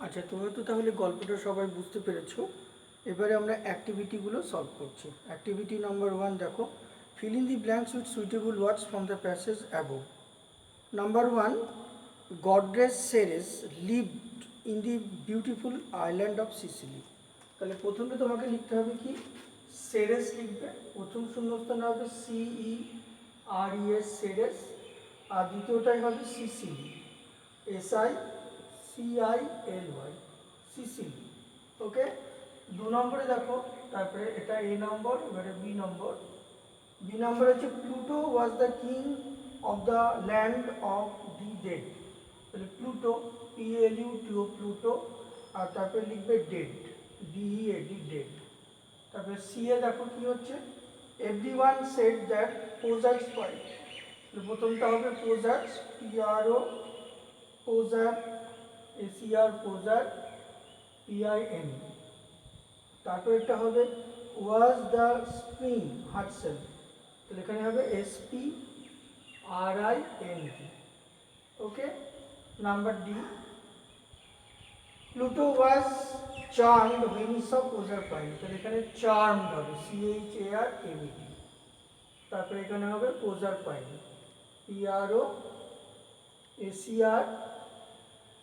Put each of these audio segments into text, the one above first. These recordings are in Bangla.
আচ্ছা, তুমি তো তাহলে গল্পটা সবাই বুঝতে পেরেছো। এবারে আমরা অ্যাক্টিভিটিগুলো সলভ করছি। অ্যাক্টিভিটি নাম্বার 1 দেখো, fill in the blanks with suitable words from the passage above. Number 1, goddess Ceres lived in the beautiful island of Sicily. তাহলে প্রথমে তোমাকে লিখতে হবে কি, সেরেস লিখবে। প্রথম শূন্যস্থান হবে CERES, সেরেস। আর দ্বিতীয়টাই হবে সিসিলি, SICILY, সিসিলি। ওকে, 2 নম্বরে দেখো, তারপরে এটা A নম্বর, এবারে বি নম্বর হচ্ছে Pluto was the king of the land of the dead. তাহলে প্লুটো, PLUTO, প্লুটো। আর তারপরে লিখবে ডেড, DEAD, ডেড। তারপরে সি এ দেখো কি হচ্ছে, এভরিওয়ান সেড দ্যাট পোজার্স পয়েন্ট। প্রথমটা হবে পোজার্স, PRO, Podger, SER, Podger, PIN। তারপর এটা হবে ওয়াজ দ্য স্প্রিং হাটসেল। তাহলে এখানে হবে SPRING। Okay, number D, Pluto was charmed when he saw Podger point. তাহলে এখানে চার্মড হবে, CHARMED। তারপরে এখানে হবে Podger point, PRO SER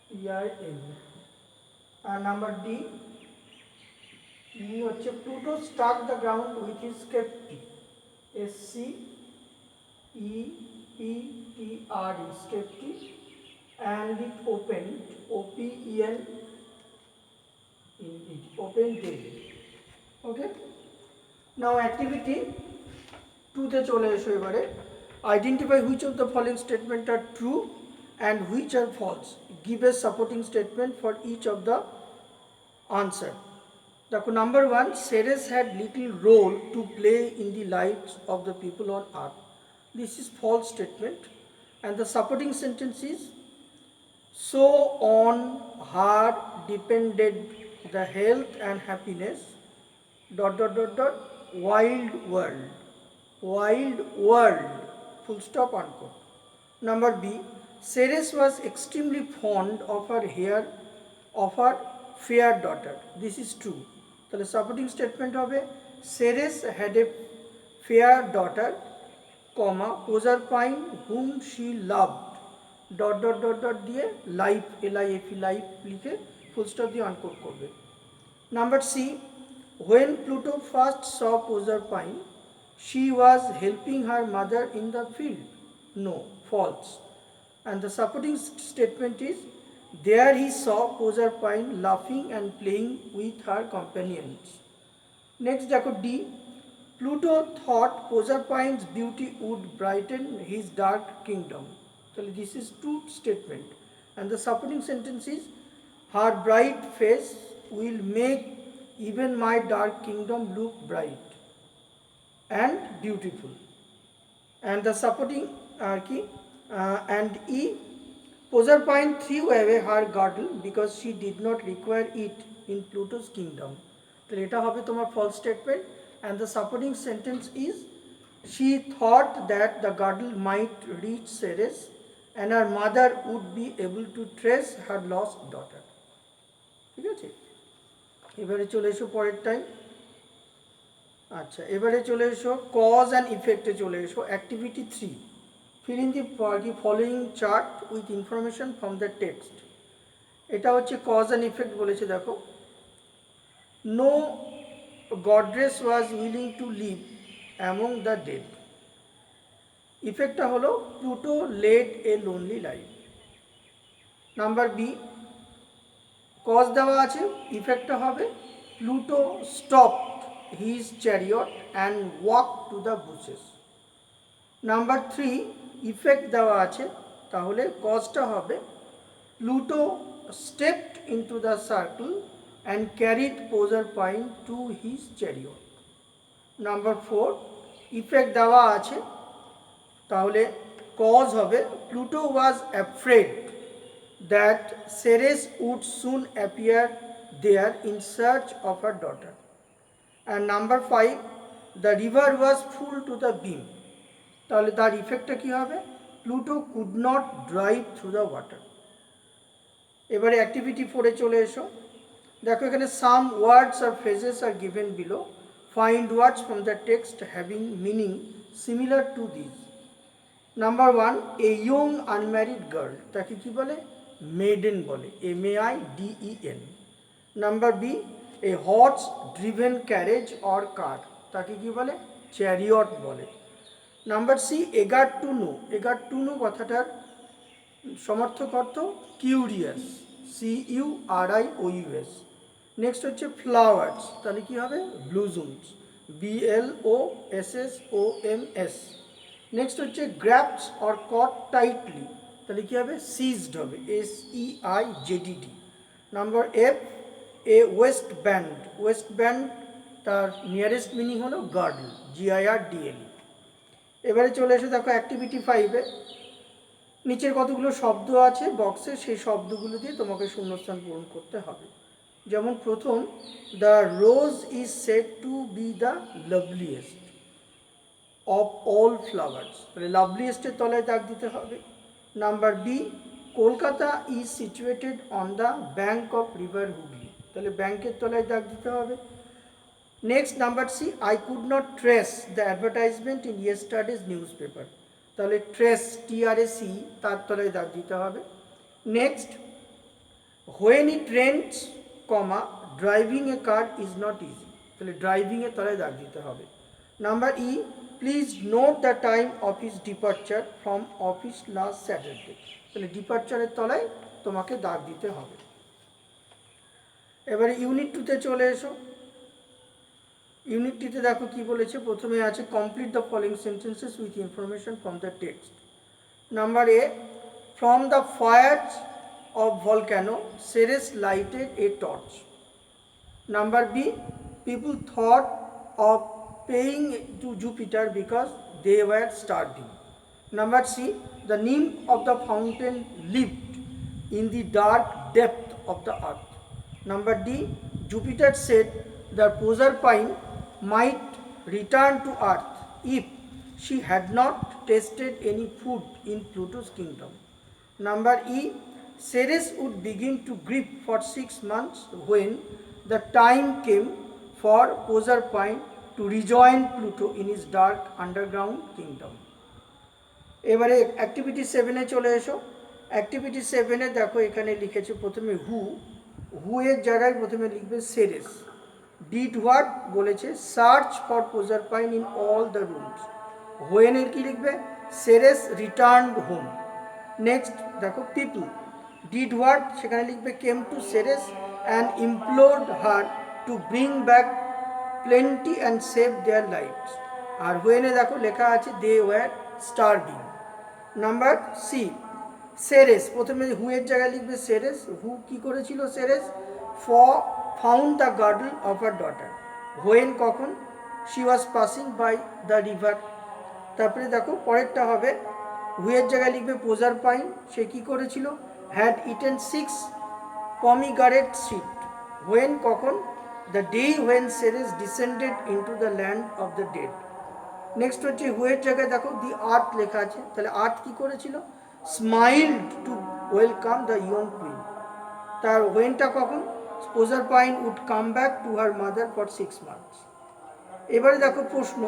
PIN। আর নাম্বার ডি হচ্ছে Pluto struck the ground with his স্কেপটি, SCEPTRE, স্কেপটি, and it opened, OPEN, opened daily. Okay, now activity 2 তে চলে এসো। এবারে identify which of the following statement are true and which are false, give a supporting statement for each of the answer. দেখো, number 1, Ceres had little role to play in the lives of the people on earth. This is false statement, and the supporting sentence is, so on her depended the health and happiness ... wild world, full stop, unquote. Number B, Ceres was extremely fond of her fair daughter. This is true. তাহলে সাপোর্টিং স্টেটমেন্ট হবে, Ceres had a fair daughter, Proserpine whom she loved ... দিয়ে লাইফ, LIFE, লাইফ লিখে ফুল স্টপ দিয়ে আনকোট করবে। Number c, when Pluto first saw Proserpine, she was helping her mother in the field. No, false. And the supporting statement is, there he saw Proserpine laughing and playing with her companions. Next দেখো D, Pluto thought Proserpine's beauty would brighten his dark kingdom. So this is true statement, and the supporting sentence is, her bright face will make even my dark kingdom look bright and beautiful. And the supporting and E, Proserpine threw away her girdle because she did not require it in Pluto's kingdom. So এটা হবে তোমার false statement, and the supporting sentence is, she thought that the girdle might reach Ceres and her mother would be able to trace her lost daughter. ঠিক আছে, এবারে চলে এসো পরের টাইম। আচ্ছা, এবারে চলে এসো কজ অ্যান্ড ইফেক্টে চলে এসো। Activity 3, fill in the following chart with information from the text. এটা হচ্ছে কজ অ্যান্ড ইফেক্ট বলেছে। দেখো, no goddess was willing to live among the dead. ইফেক্টটা হলো Pluto led a lonely life. Number b, cause দেওয়া আছে, ইফেক্টটা হবে Pluto stopped his chariot and walked to the bushes. Number 3, effect দেওয়া আছে, তাহলে কজটা হবে Pluto stepped into the circle and carried Proserpine to his chariot. Number 4, effect দেওয়া আছে, তাহলে কজ হবে Pluto was afraid that Ceres would soon appear there in search of her daughter. And number 5, the river was full to the brim. তাহলে তার ইফেক্টটা কি হবে, Pluto could not drive through the water. এবারে অ্যাক্টিভিটি 4-এ চলে এসো। দেখো এখানে সাম ওয়ার্ডস আর phrases are given below, find words from the text having meaning similar to this. Number 1, a young unmarried girl, তাকে কি বলে? মেডেন বলে, MAIDEN। Number B, a horse driven carriage or car, তাকে কি বলে? চ্যারিয়ট বলে। Number C, eager to know, eager to know কথাটার সমর্থক অর্থ কিউরিয়াস, CURIOUS। নেক্সট হচ্ছে ফ্লাওয়ার্স, তাহলে কি হবে? ব্লুজুমস, BLOSSOMS। নেক্সট হচ্ছে গ্র্যাপস অর কট টাইটলি, তাহলে কি হবে? সিজড হবে, SEIJDD। নাম্বার এফ, এ ওয়েস্ট ব্যান্ড, ওয়েস্ট ব্যান্ড তার নিয়ারেস্ট মিনিং হলো গার্ডল, GIRDLE। এবারে চলে এসে দেখো অ্যাক্টিভিটি 5-এ নিচের কতগুলো শব্দ আছে বক্সে, সেই শব্দগুলো দিয়ে তোমাকে শূন্যস্থান পূরণ করতে হবে। যেমন প্রথম, the rose is said to be the loveliest of all flowers, তাহলে লাভলিয়েস্টের তলায় দাগ দিতে হবে। Number B, Kolkata is situated on the bank of river Hooghly, তাহলে ব্যাঙ্কের তলায় দাগ দিতে হবে। Next number C, I could not trace the advertisement in yesterday's newspaper, তাহলে ট্রেস, TRAC, তার তলায় দাগ দিতে হবে। Next, when it rains, driving a car is not easy, তাহলে ড্রাইভিংয়ের তলায় দাগ দিতে হবে। Number E, please note the time of his departure from office last Saturday, তাহলে ডিপারচারের তলায় তোমাকে দাগ দিতে হবে। এবারে ইউনিট 2-তে চলে এসো। ইউনিট 2-তে দেখো কি বলেছে, প্রথমে আছে complete the following sentences with information from the text. Number A, from the fires of volcano Ceres lighted a torch. Number B, people thought of praying to Jupiter because they were starving. Number C, the nymph of the fountain lived in the dark depth of the earth. Number D, Jupiter said the Proserpine might return to earth if she had not tasted any food in Pluto's kingdom. Number E, Ceres would begin to grieve for 6 months when the time came for Proserpine to rejoin Pluto in his dark underground kingdom. এবারে অ্যাক্টিভিটি 7-এ চলে এসো। অ্যাক্টিভিটি 7-এ দেখো এখানে লিখেছে প্রথমে হু এর জায়গায় প্রথমে লিখবে সেরেস। ডিড হোয়াট বলেছে, search for Proserpine in all the rooms. হোয়েনের কি লিখবে, সেরেস রিটার্নড হোম। নেক্সট দেখো পিপল, ডিড হোয়াট সেখানে লিখবে came to Ceres and implored her to bring back plenty and save their lives. আর হোয়েনে দেখো লেখা আছে they were starving. Number C, Ceres প্রথমে হু এর জায়গায় লিখবে সেরেস। হু কি করেছিল Ceres, found the girdle of her daughter. When কখন, she was passing by the river. তারপরে দেখো পরেরটা হবে, হু এর জায়গায় লিখবে প্রোজারপাইন, সে কি করেছিল, had eaten 6 pomegranate seed. When কখন, the day when Ceres descended into the land of the dead. Next হচ্ছে হুয়ের জায়গায় দেখো দি আর্থ লেখা আছে, তাহলে আর্থ কি করেছিল, smiled to welcome the young queen. তার ওয়েনটা কখন, Proserpine would come back to her mother for 6 months. এবারে দেখো প্রশ্ন,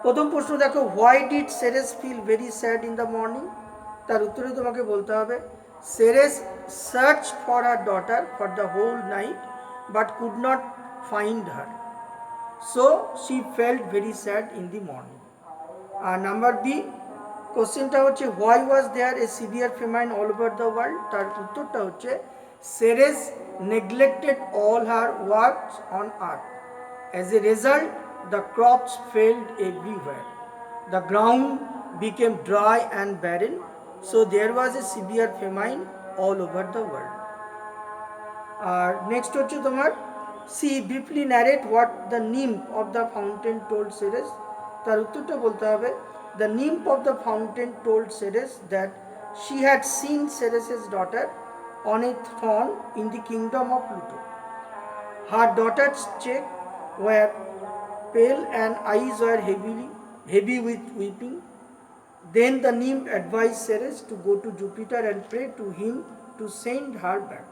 প্রথম প্রশ্ন দেখো, why did Ceres feel very sad in the morning. তার উত্তরে তোমাকে বলতে হবে, Ceres search for her daughter for the whole night but could not find her, so she felt very sad in the morning. Number B, কোশ্চেনটা হচ্ছে why was there a severe famine all over the world। তার উত্তরটা হচ্ছে Ceres neglected all her works on earth. As a result, the crops failed everywhere. The ground became dry and barren, so there was a severe famine all over the world. আর নেক্সট হচ্ছে তোমার C, briefly narrate what the nymph of the fountain told Ceres. তার উত্তরটা বলতে হবে, the nymph of the fountain told Ceres that she had seen Ceres's daughter on a throne in the kingdom of Pluto. Her daughter's cheek were pale and eyes were heavy with weeping. Then the nymph advised Ceres to go to Jupiter and pray to him to send her back.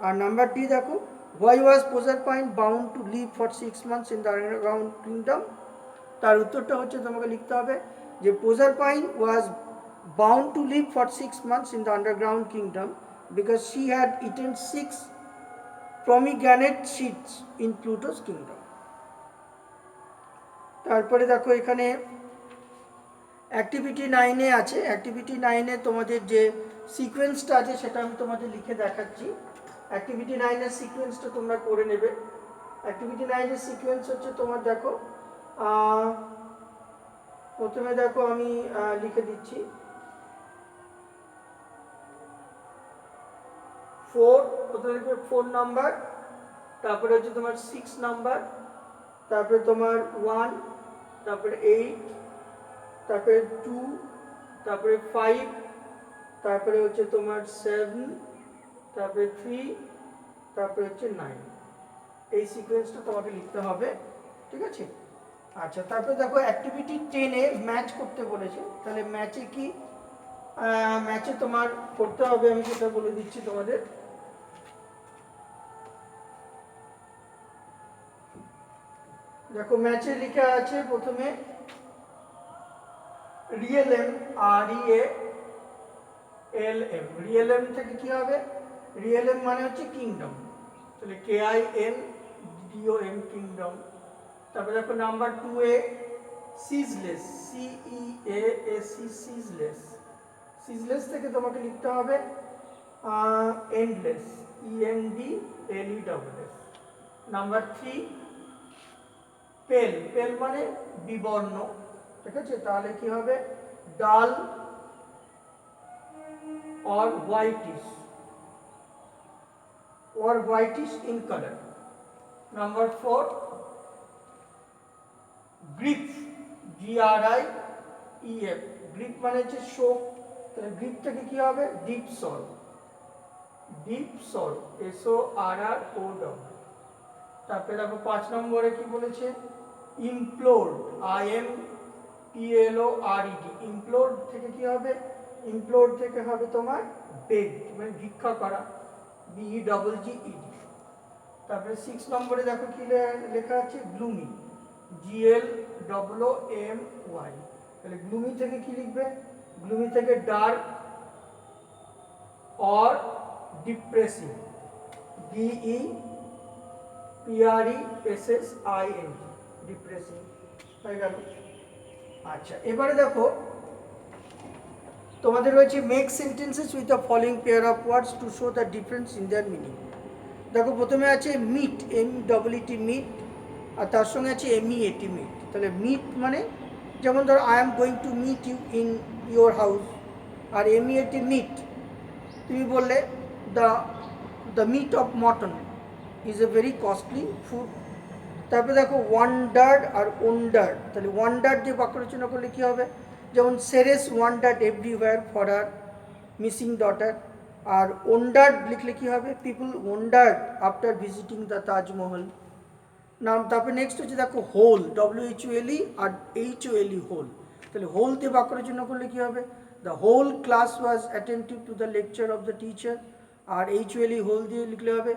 আর নাম্বার ডি দেখো, why was Proserpine bound to live for 6 months in the underground kingdom? তার উত্তরটা হচ্ছে তোমাকে লিখতে হবে যে Proserpine was bound to live for 6 months in the underground kingdom because she had eaten 6 pomegranate seeds in Pluto's kingdom. তারপরে দেখো এখানে অ্যাক্টিভিটি 9-এ আছে, অ্যাক্টিভিটি 9-এ তোমাদের যে সিকোয়েন্সটা আছে সেটা আমি তোমাদের লিখে দেখাচ্ছি। অ্যাক্টিভিটি 9-এর সিকোয়েন্সটা তোমরা করে নেবে। অ্যাক্টিভিটি 9-এর সিকোয়েন্স হচ্ছে তোমার দেখো, প্রথমে দেখো আমি লিখে দিচ্ছি 4, প্রথমে লিখবে 4 নাম্বার, তারপরে হচ্ছে তোমার 6 নাম্বার, তারপরে তোমার 1, তারপরে 8, তারপরে 2, তারপরে 5, তারপরে হচ্ছে তোমার 7, তারপরে 3, তারপরে হচ্ছে 9। এই সিকোয়েন্সটা তোমাকে লিখতে হবে, ঠিক আছে? আচ্ছা, তারপরে দেখো অ্যাক্টিভিটি 10-এ ম্যাচ করতে বলেছে, তাহলে ম্যাচে কি ম্যাচে তোমার করতে হবে আমি সেটা বলে দিচ্ছি তোমাদের। দেখো ম্যাচে লেখা আছে প্রথমে রিয়েলএম, REALM, রিয়েলএম থেকে কি হবে, রিয়েলএম মানে হচ্ছে কিংডম, তাহলে KINDOM কিংডম। তারপরে দেখো নাম্বার 2-এ সিজলেস, CEASE সিজলেস, সিজলেস থেকে তোমাকে লিখতে হবে এন্ডলেস, ENDLESS। নাম্বার 3 পেল, পেল মানে বিবর্ণ, ঠিক আছে? তাহলে কি হবে ডাল or whitish in color। Number 4 grief, GRIEF, grief মানে হচ্ছে শোক, তাহলে গ্রিপ থেকে কি হবে ডিপ সল, SORROW। তারপরে দেখো 5 নম্বরে কি বলেছে ইমপ্লোর্ড, IMPLORED, ইমপ্লোর্ড থেকে কি হবে, ইমপ্লোর্ড থেকে হবে তোমার বেগ মানে ভিক্ষা করা, BEGGED। তারপরে 6 নম্বরে দেখো কি লেখা আছে গ্লুমি, GLOOMY, তাহলে গ্লুমি থেকে কি লিখবে, গ্লুমি থেকে dark or depressive, DEPRESSING, depressive হয়ে গেল। আচ্ছা, এবারে দেখো তোমাদের রয়েছে make sentences with the following pair of words to show the difference in their meaning. দেখো প্রথমে আছে মিট, MEET মিট, আর তার সঙ্গে আছে MEAT মিট। তাহলে মিট মানে যেমন ধরো I am going to meet you in your house, আর MEAT মিট তুমি বললে the meat of mutton is a very costly food. তারপরে দেখো ওয়ান্ডার্ড আর ওন্ডার্ড, তাহলে ওয়ান্ডার্ড দিয়ে বাক্য রচনা করলে কী হবে, যেমন Ceres wandered everywhere for her missing daughter, আর ওন্ডার্ড লিখলে কী হবে people wondered after visiting the Taj Mahal. নাম তারপরে নেক্সট হচ্ছে দেখো হোল, WHOLE আর HOLE হোল, তাহলে হোল দিয়ে বাক্য রচনা করলে কী হবে the whole class was attentive to the lecture of the teacher, আর HOLE হোল দিয়ে লিখলে হবে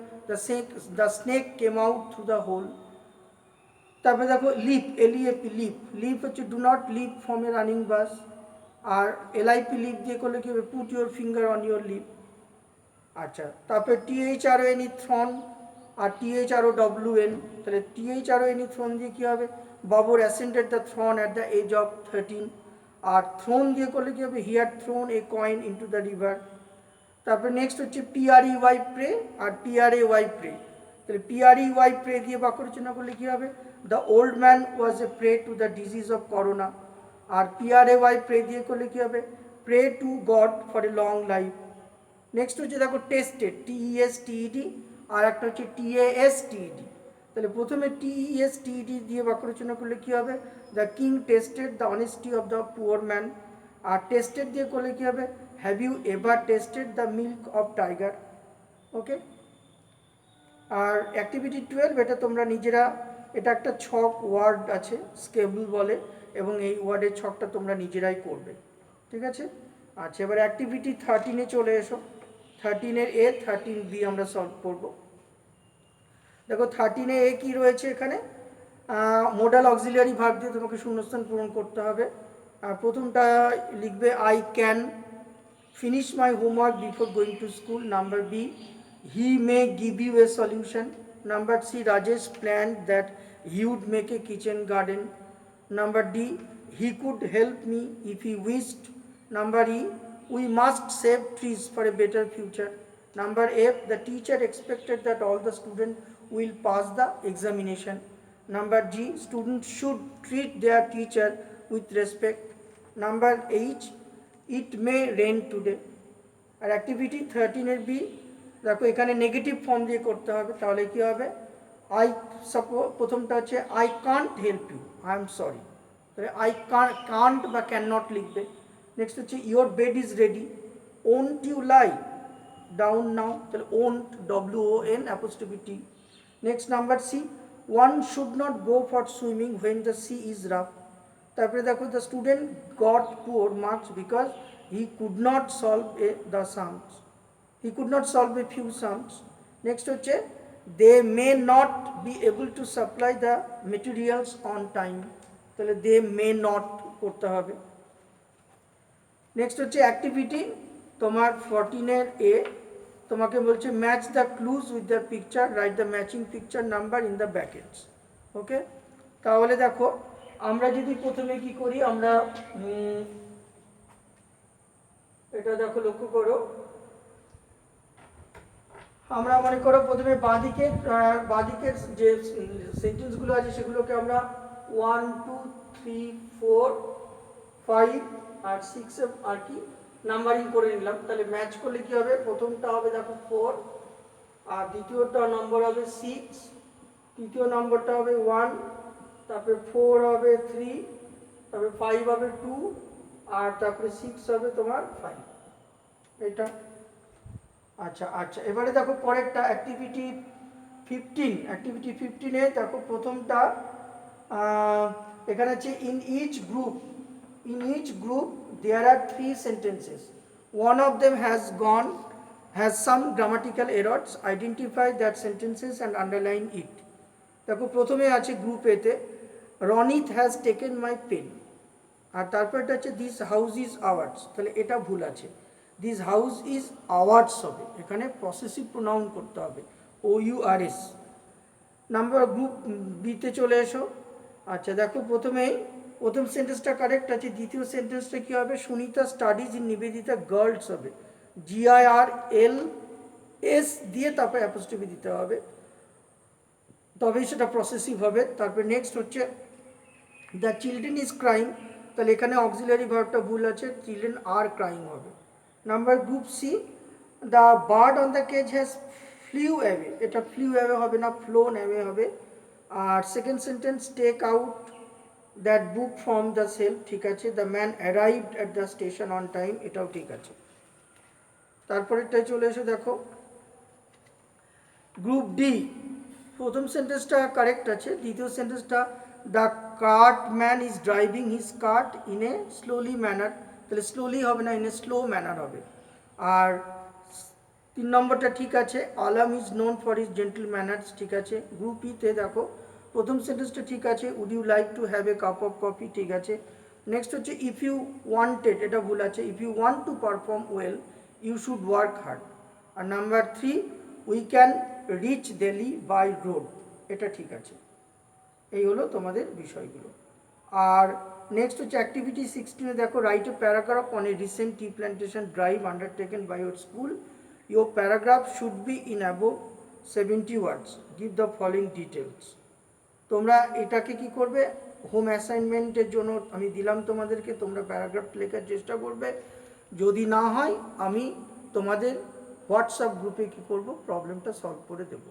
the snake came out through the hole. তারপরে দেখো লিপ, LEAP লিপ, লিপ হচ্ছে do not leap from a running bus, আর LIP লিপ দিয়ে করলে কী হবে put your finger on your lip. আচ্ছা, তারপরে THRONE থ্রন, আর THROWN, তাহলে THRONE থ্রন দিয়ে কী হবে Babur ascended the throne at the age of 13, আর থ্রোন দিয়ে করলে কী হবে he had thrown a coin into the river. তারপরে নেক্সট হচ্ছে PREY প্রে, আর PRAY প্রে, তাহলে PREY প্রে দিয়ে বাক্য রচনা করলে কী হবে the old man was a prey to the disease of corona, আর PRAY প্রে দিয়ে করলে কী হবে pray to God for a long life. Next হচ্ছে দেখো টেস্টেড, TESTED, আর একটা হচ্ছে TASTED, তাহলে প্রথমে TESTED দিয়ে বাক্য রচনা করলে কী হবে the king tested the honesty of the poor man, আর টেস্টেড দিয়ে করলে কী হবে have you ever tasted the milk of tiger. Okay, আর অ্যাক্টিভিটি 12 এটা তোমরা নিজেরা, এটা একটা ছক ওয়ার্ড আছে স্কেবল বলে, এবং এই ওয়ার্ডের ছকটা তোমরা নিজেরাই করবে, ঠিক আছে? আচ্ছা, এবার অ্যাক্টিভিটি 13-এ চলে এসো। 13 এর এ 13 বি আমরা সলভ করব। দেখো 13 এ কি রয়েছে এখানে, মোডাল অক্সিলিয়ারি ভার্ব দিয়ে তোমাকে শূন্যস্থান পূরণ করতে হবে। প্রথমটা লিখবে I can finish my homework before going to school. Number B, he may give you a solution. Number C, Rajesh planned that he would make a kitchen garden. Number D, he could help me if he wished. Number E, we must save trees for a better future. Number F, the teacher expected that all the students will pass the examination. Number G, students should treat their teacher with respect. Number H, it may rain today. আর অ্যাক্টিভিটি 13 এর বি, দেখো এখানে নেগেটিভ ফর্ম দিয়ে করতে হবে, তাহলে কি হবে, আই সাপোজ প্রথমটা হচ্ছে I can't help you, I am sorry, তাহলে আই কান্ট বা ক্যান নট লিখবে। নেক্সট হচ্ছে your bed is ready, won't you lie down now, তাহলে won't WON apostrophe T. Next number C, one should not go for swimming when the sea is rough. তারপরে দেখো the student goat poor marks because he could not solve the sums, he could not solve a few Shams. Next হচ্ছে they may not be able to supply the materials on time, তাহলে দে মে নট করতে হবে। নেক্সট হচ্ছে অ্যাক্টিভিটি তোমার 14 এর এ, তোমাকে বলছে match the clues with the picture, write the matching picture number in the brackets. Okay, তাহলে দেখো আমরা যদি প্রথমে কি করি, আমরা এটা দেখো লক্ষ্য করো, আমরা মনে করো প্রথমে বাঁদিকের যে সেন্টেন্সগুলো আছে সেগুলোকে আমরা 1 2 3 4 5 আর 6 আর কি নাম্বারিং করে নিলাম। তাহলে ম্যাচ করলে কি হবে, প্রথমটা হবে দেখো 4, আর দ্বিতীয়টা নম্বর হবে 6, তৃতীয় নম্বরটা হবে 1, তারপরে 4 হবে 3, তারপরে 5 হবে 2, আর তারপরে 6 হবে তোমার 5, এটা। আচ্ছা আচ্ছা, এবারে দেখো পরেরটা অ্যাক্টিভিটি 15। অ্যাক্টিভিটি 15 এ দেখো প্রথমটা এখানে আছে in each group there are 3 sentences, one of them has some grammatical errors, identify that sentences and underline it. দেখো প্রথমে আছে গ্রুপ এতে Ronit has taken my pen, আর তারপরটা হচ্ছে দিস হাউস ইজ আওয়ার্স, তাহলে এটা ভুল আছে, দিস হাউস ইজ আওয়ার্স হবে, এখানে পসেসিভ প্রোনাউন করতে হবে OURS। নাম্বার গ্রুপ বিতে চলে এসো। আচ্ছা দেখো প্রথম সেন্টেন্সটা কারেক্ট আছে, দ্বিতীয় সেন্টেন্সটা কী হবে, Sunita studies in Nivedita girls হবে, GIRLS দিয়ে তারপরে অ্যাপোস্ট্রফি দিতে হবে, তবেই সেটা প্রসেসিভ হবে। তারপরে নেক্সট হচ্ছে দ্য চিলড্রেন ইজ ক্রাইং, তাহলে এখানে অক্সিলারি ভার্বটা ভুল আছে, চিলড্রেন আর ক্রাইং হবে। Number group C, the bird on the cage has flew away, এটা ফ্লিউ অ্যাওয়ে হবে না, ফ্লোন অ্যাওয়ে হবে। আর second sentence take out that book from the shelf, ঠিক আছে, the man arrived at the station on time, এটাও ঠিক আছে। তারপরেরটাই চলে এসে দেখো গ্রুপ ডি, প্রথম সেন্টেন্সটা কারেক্ট আছে, দ্বিতীয় সেন্টেন্সটা the cart man is driving his cart in a slowly manner, তাহলে স্লোলি হবে না, ইন এ স্লো ম্যানার হবে। আর 3 নম্বরটা ঠিক আছে, Alam is known for his gentle manners, ঠিক আছে। গ্রুপ ইতে দেখো প্রথম সেন্টেন্সটা ঠিক আছে, would you like to have a cup of coffee, ঠিক আছে। নেক্সট হচ্ছে ইফ ইউ ওয়ান্টেড, এটা ভুল আছে, if you want to perform well you should work hard. আর number 3, we can reach Delhi by road, এটা ঠিক আছে। এই হলো তোমাদের বিষয়গুলো। আর নেক্সট হচ্ছে অ্যাক্টিভিটি 16 দেখো write a paragraph on a recent tree plantation drive undertaken by your school, your paragraph should be in above 70 words, give the following details. তোমরা এটাকে কি করবে, হোম অ্যাসাইনমেন্টের জন্য আমি দিলাম তোমাদেরকে, তোমরা প্যারাগ্রাফ লেখার চেষ্টা করবে, যদি না হয় আমি তোমাদের হোয়াটসঅ্যাপ গ্রুপে কী করব, প্রবলেমটা সলভ করে দেব,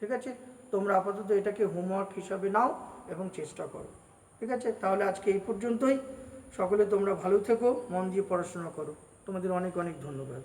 ঠিক আছে। তোমরা আপাতত এটাকে হোমওয়ার্ক হিসাবে নাও এবং চেষ্টা করো, ঠিক আছে। তাহলে আজকে এই পর্যন্তই, সকলে তোমরা ভালো থেকো, মন দিয়ে পড়াশোনা করো, তোমাদের অনেক অনেক ধন্যবাদ।